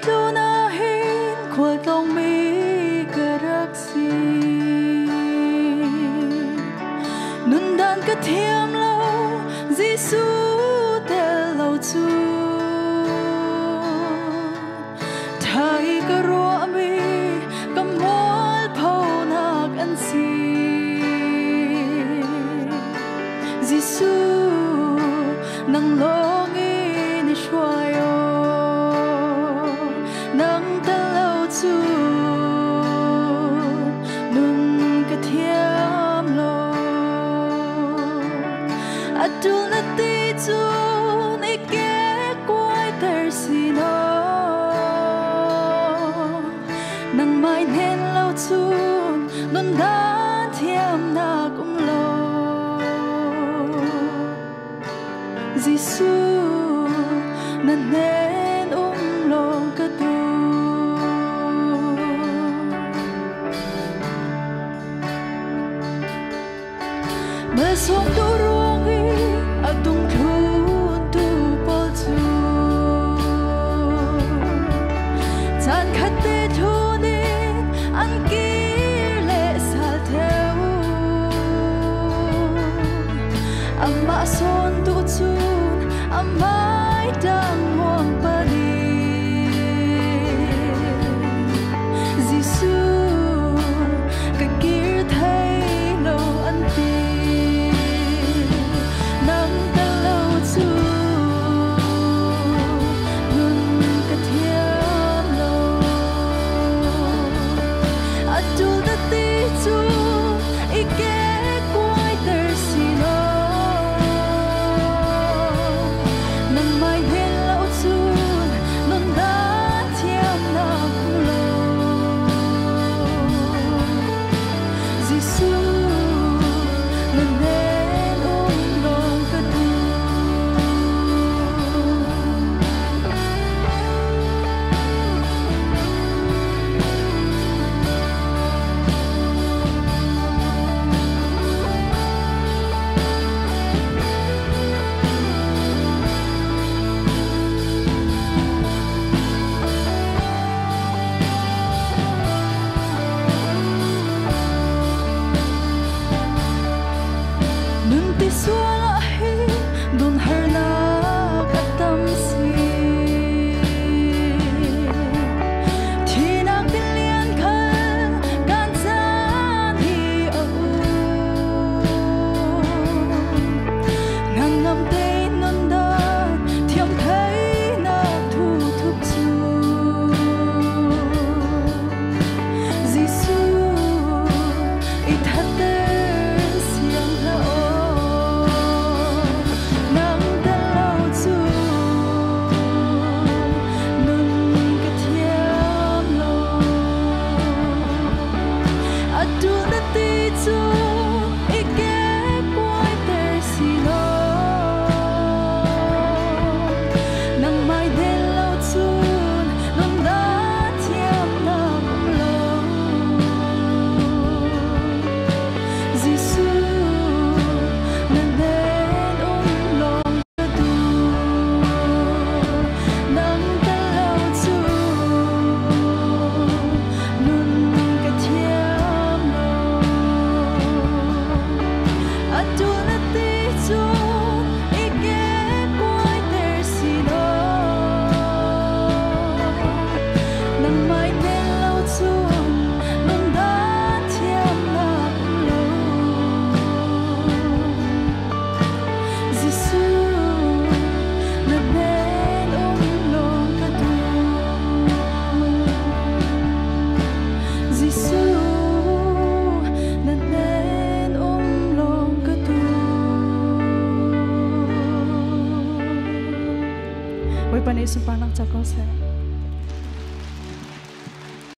tunahin kuat long mi galaxy nundan ka thiam lo Giêsu tel lo chu thai ka ro mi kamol phonak an si Giêsu nang long in shwayo nang talo chu nun ka thiam lo atul na ti chu ni ke kwai ter sino nang mai hen lo chu nun dan thiam na kum lo Giêsu na nên lòng ka tu mà sống tu ruộng hi atung thun tu bol chu chan khat te thu ni an ki le sa theo amma son tu chun amai dang mong pani Giêsu ka kir thai lo an ti nang ta lo chu nun ka thiam lo atul ta ti chu ike kwai ter sino nang mai hen lo chu nun da thiam na kum lo Giêsu na nên lòng ka tu nun ti suala hi dun har na katam si thinak bilian khal kan chan hi au ngang ngam te non da thiam thấy na thu thúc chu Giêsu i that te siang tha nang ta lo chu nun ka thiam lo atul na ti chu ike kwai ter sino nang mai den lo chu nun da thiam na kum lo Giêsu na nên lòng ka tu nang ta lo chu nun ka thiam lo atul na ti chu ike kwai ter sino nang mai den lo chu nun da thiam na kum lo Giêsu na nên lòng ka tu Giêsu na nên lòng ka tu Oi panay sa panang chakos